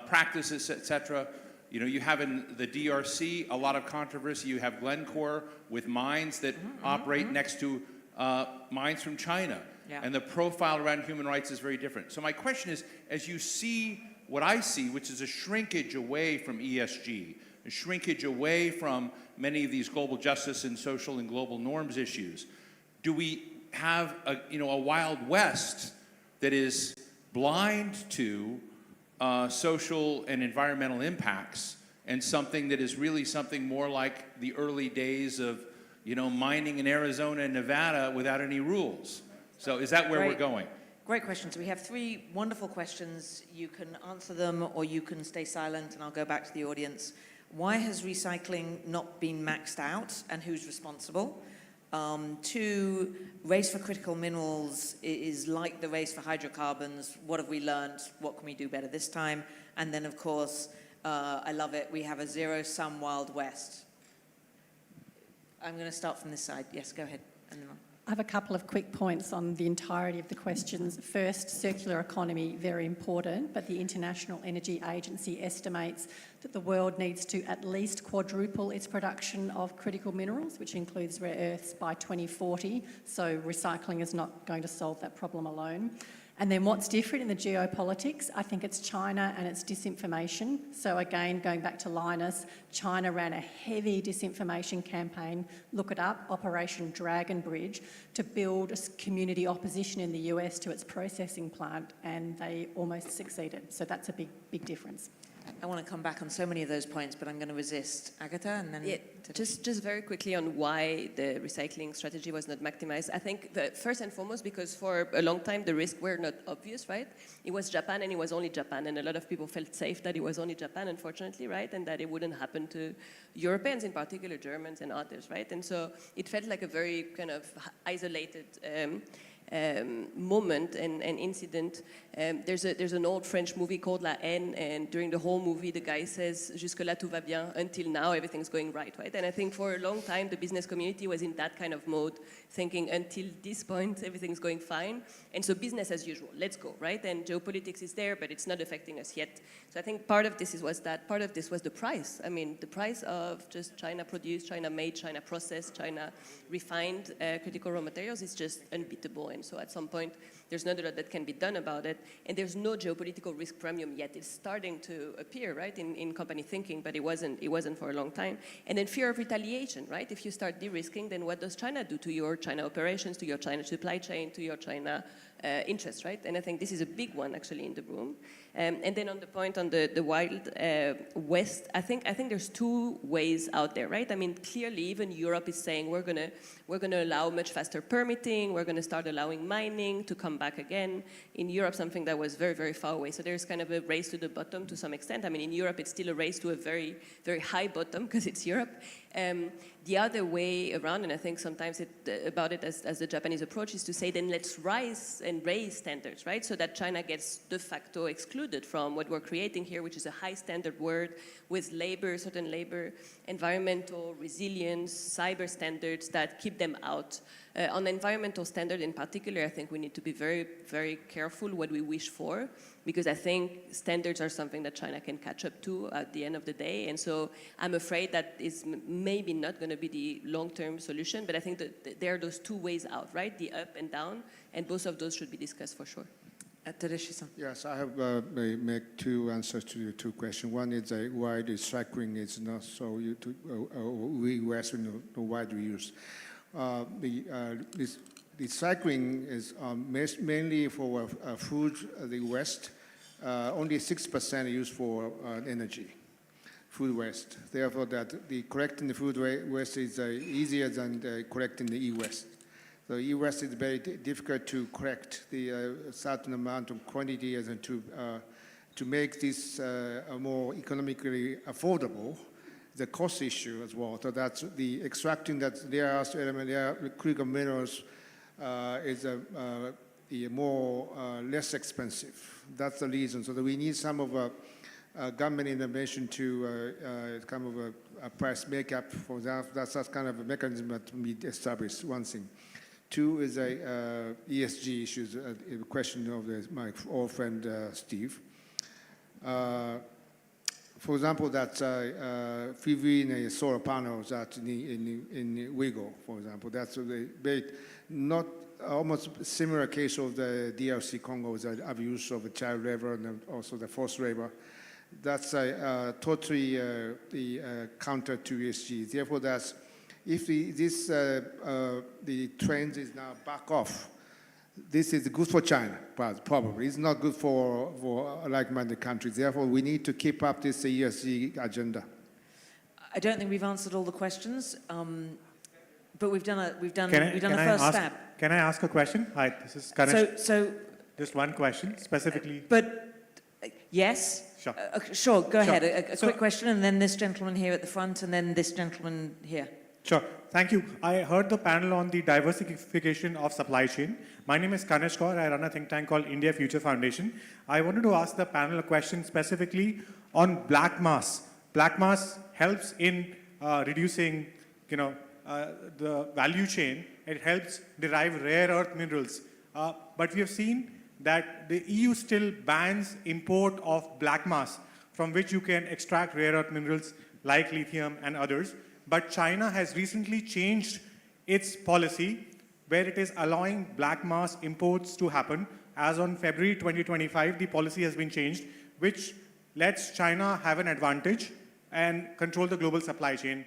practices, et cetera. You know, you have in the DRC a lot of controversy. You have Glencore with mines that operate next to mines from China. Yeah. And the profile around human rights is very different. So my question is, as you see what I see, which is a shrinkage away from ESG, a shrinkage away from many of these global justice and social and global norms issues, do we have a Wild West that is blind to social and environmental impacts, and something that is really something more like the early days of mining in Arizona and Nevada without any rules? So is that where we're going? Great questions. We have three wonderful questions. You can answer them or you can stay silent, and I'll go back to the audience. Why has recycling not been maxed out, and who's responsible? Two, race for critical minerals is like the race for hydrocarbons. What have we learned? What can we do better this time? And then, of course, I love it, we have a zero-sum Wild West. I'm going to start from this side. Yes, go ahead. And then I have a couple of quick points on the entirety of the questions. First, circular economy, very important, but the International Energy Agency estimates that the world needs to at least quadruple its production of critical minerals, which includes rare earths, by 2040. So recycling is not going to solve that problem alone. And then what's different in the geopolitics? I think it's China and its disinformation. So again, going back to Linus, China ran a heavy disinformation campaign, look it up, Operation Dragon Bridge, to build a community opposition in the US to its processing plant, and they almost succeeded. So that's a big difference. I want to come back on so many of those points, but I'm going to resist. Agatha, and then... Yeah, just very quickly on why the recycling strategy was not maximized. I think that first and foremost, because for a long time the risks were not obvious, right? It was Japan and it was only Japan, and a lot of people felt safe that it was only Japan, unfortunately, right? And that it wouldn't happen to Europeans, in particular Germans and others, right? And so it felt like a very kind of isolated moment and incident. There's an old French movie called La Haine, and during the whole movie the guy says, jusque-là tout va bien, until now everything's going right? And I think for a long time the business community was in that kind of mode, thinking until this point everything's going fine, and so business as usual, let's go, right? And geopolitics is there, but it's not affecting us yet. So I think part of this was that, part of this was the price. I mean, the price of just China produced, China made, China processed, China refined critical raw materials is just unbeatable. And so at some point, there's not a lot that can be done about it. And there's no geopolitical risk premium yet. It's starting to appear, right, in company thinking, but it wasn't for a long time. And then fear of retaliation, right? If you start de-risking, then what does China do to your China operations, to your China supply chain, to your China interests, right? And I think this is a big one, actually, in the room. And then on the point on the Wild West, I think there's two ways out there, right? I mean, clearly, even Europe is saying we're gonna allow much faster permitting. We're gonna start allowing mining to come back again. In Europe, something that was very, very far away. So there's kind of a race to the bottom to some extent. I mean, in Europe, it's still a race to a very, very high bottom because it's Europe. The other way around, and I think sometimes about it as the Japanese approach, is to say then let's rise and raise standards, right? So that China gets de facto excluded from what we're creating here, which is a high standard world with labor, certain labor, environmental, resilience, cyber standards that keep them out On environmental standard in particular, I think we need to be very, very careful what we wish for, because I think standards are something that China can catch up to at the end of the day. And so I'm afraid that is maybe not going to be the long-term solution, but I think that there are those two ways out, right? The up and down, and both of those should be discussed for sure. Yes, I have make two answers to your two questions. One is why the recycling is not so why do we use? This recycling is mainly for food, the waste. Only 6% used for energy, food waste. Therefore, that the collecting the food waste is easier than collecting the e-waste. So e-waste is very difficult to collect the certain amount of quantity and to make this more economically affordable. The cost issue as well. So that's the extracting that rare earth element, rare critical minerals is the more less expensive. That's the reason. So that we need some of government intervention to kind of a price makeup for that. That's kind of a mechanism that we established. One thing. Two is ESG issues. A question of my old friend Steve. For example, that PV solar panels that in Uyghur, for example, that's a very not almost similar case of the DRC Congo, the abuse of child labor and also the forced labor. That's totally the counter to ESG. Therefore, that's if the trend is now back off. This is good for China, but probably. It's not good for like-minded countries. Therefore, we need to keep up this ESG agenda. I don't think we've answered all the questions, but we've done a first step. Can I ask a question? Hi, this is Ganesh. So just one question, specifically. Yes? Sure. Sure, go ahead. A quick question, and then this gentleman here at the front, and then this gentleman here. Sure. Thank you. I heard the panel on the diversification of supply chain. My name is Ganesh Kaur. I run a think tank called India Future Foundation. I wanted to ask the panel a question specifically on black mass. Black mass helps in reducing, the value chain. It helps derive rare earth minerals. But we have seen that the EU still bans import of black mass from which you can extract rare earth minerals like lithium and others. But China has recently changed its policy where it is allowing black mass imports to happen. As on February 2025, the policy has been changed, which lets China have an advantage and control the global supply chain.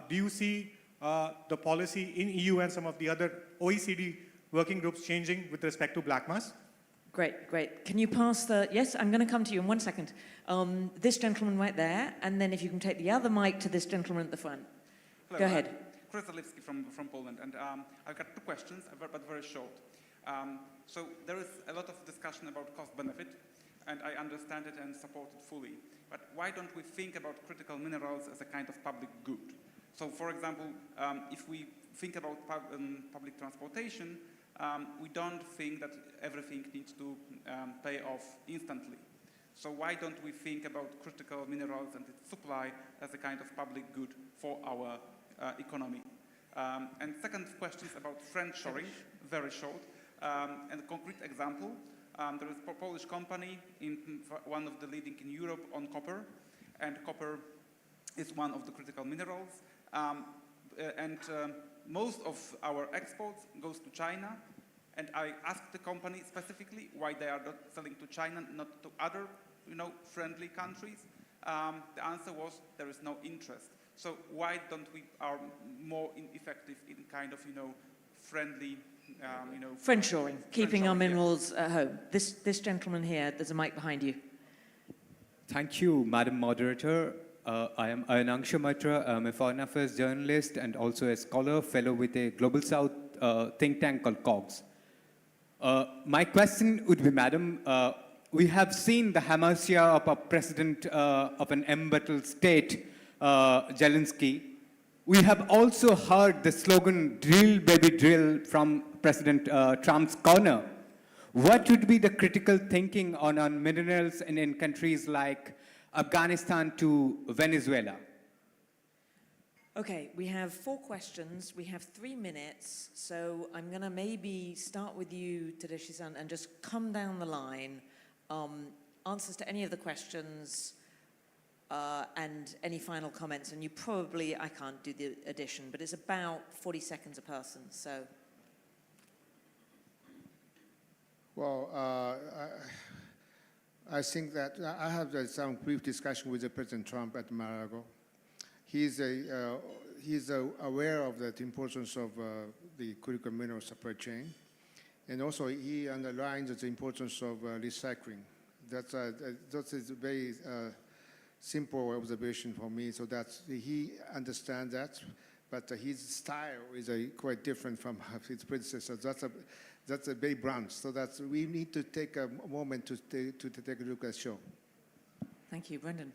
Do you see the policy in EU and some of the other OECD working groups changing with respect to black mass? Great. Can you pass the... Yes, I'm going to come to you in 1 second. This gentleman right there, and then if you can take the other mic to this gentleman at the front. Hello, go ahead. Chris Zalewski from Poland, and I've got two questions, but very short. So there is a lot of discussion about cost-benefit, and I understand it and support it fully. But why don't we think about critical minerals as a kind of public good? So, for example, if we think about public transportation, we don't think that everything needs to pay off instantly. So why don't we think about critical minerals and its supply as a kind of public good for our economy? And second question is about friendshoring, very short. And a concrete example, there is a Polish company, one of the leading in Europe on copper, and copper is one of the critical minerals. Most of our exports goes to China, and I asked the company specifically why they are not selling to China, not to other, friendly countries. The answer was there is no interest. So why don't we are more effective in kind of, friendly, friendshoring, keeping our minerals at home. This gentleman here, there's a mic behind you. Thank you, Madam Moderator. I am Anangsha Matra. I'm a foreign affairs journalist and also a scholar, fellow with a Global South think tank called COGS. My question would be, Madam, we have seen the hamartia of a president of an embattled state, Zelensky. We have also heard the slogan, drill, baby, drill, from President Trump's corner. What would be the critical thinking on minerals in countries like Afghanistan to Venezuela? Okay, we have 4 questions. We have 3 minutes. So I'm going to maybe start with you, Tadeushi-san, and just come down the line. Answers to any of the questions and any final comments. And you probably, I can't do the addition, but it's about 40 seconds a person. So. Well, I think that I have some brief discussion with President Trump at Mar-a-Lago. He's aware of the importance of the critical mineral supply chain, and also he underlines the importance of recycling. That's a very simple observation for me. So that he understands that, but his style is quite different from his predecessors. That's a very blunt. So that we need to take a moment to take a look at the show. Thank you, Brendan.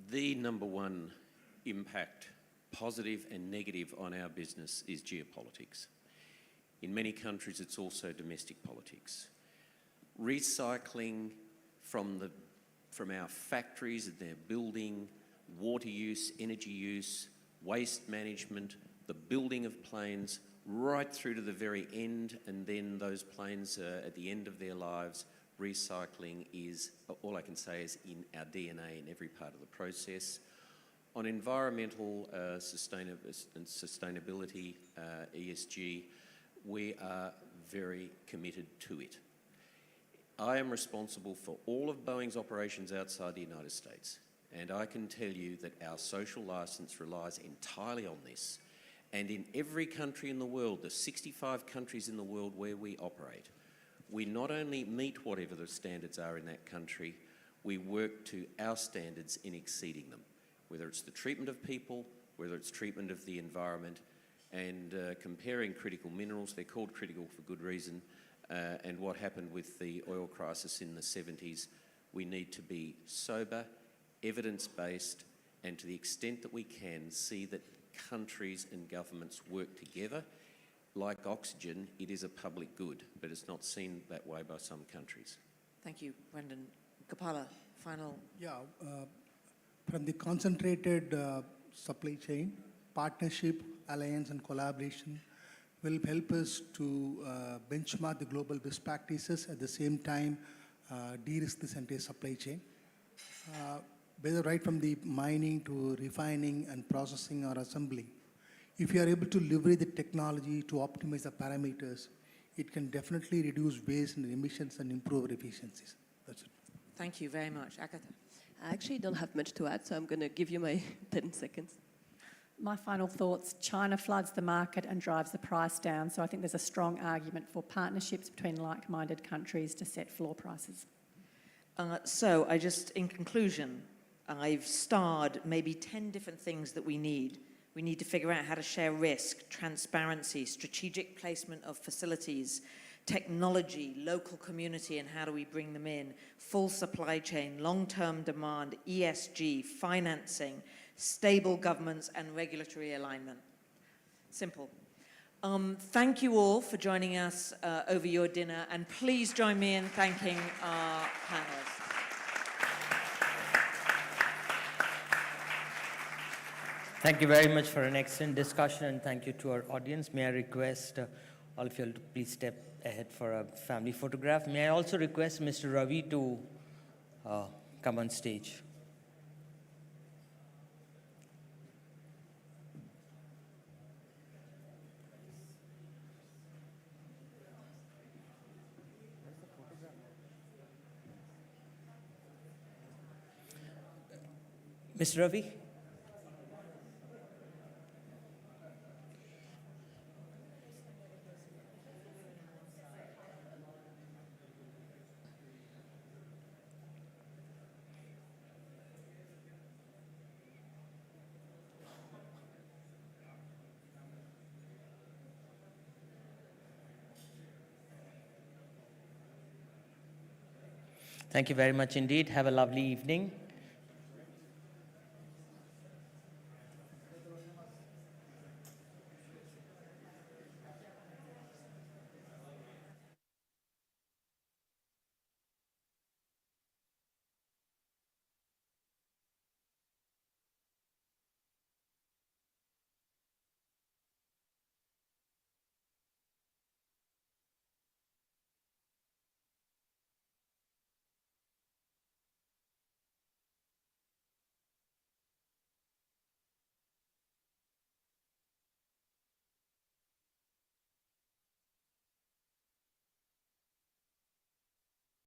The number one impact, positive and negative, on our business is geopolitics. In many countries, it's also domestic politics. Recycling from our factories and their building, water use, energy use, waste management, the building of planes, right through to the very end, and then those planes at the end of their lives. Recycling is, all I can say, is in our DNA in every part of the process. On environmental sustainability, ESG, we are very committed to it. I am responsible for all of Boeing's operations outside the United States, and I can tell you that our social license relies entirely on this. And in every country in the world, the 65 countries in the world where we operate, we not only meet whatever the standards are in that country, we work to our standards in exceeding them, whether it's the treatment of people, whether it's treatment of the environment, and comparing critical minerals, they're called critical for good reason, and what happened with the oil crisis in the 70s, we need to be sober, evidence-based, and to the extent that we can, see that countries and governments work together. Like oxygen, it is a public good, but it's not seen that way by some countries. Thank you, Brendan. Kapala, final. Yeah, from the concentrated supply chain, partnership, alliance, and collaboration will help us to benchmark the global best practices, at the same time de-risk this entire supply chain. Whether right from the mining to refining and processing or assembly, if you are able to leverage the technology to optimize the parameters, it can definitely reduce waste and emissions and improve efficiencies. That's it. Thank you very much. Agatha. I actually don't have much to add, so I'm going to give you my 10 seconds. My final thoughts: China floods the market and drives the price down, so I think there's a strong argument for partnerships between like-minded countries to set floor prices. So I just, in conclusion, I've starred maybe 10 different things that we need. We need to figure out how to share risk, transparency, strategic placement of facilities, technology, local community, and how do we bring them in, full supply chain, long-term demand, ESG, financing, stable governments, and regulatory alignment. Simple. Thank you all for joining us over your dinner, and please join me in thanking our panelists. Thank you very much for an excellent discussion, and thank you to our audience. May I request all of you to please step ahead for a family photograph. May I also request Mr. Ravi to come on stage. Mr. Ravi? Thank you very much indeed. Have a lovely evening.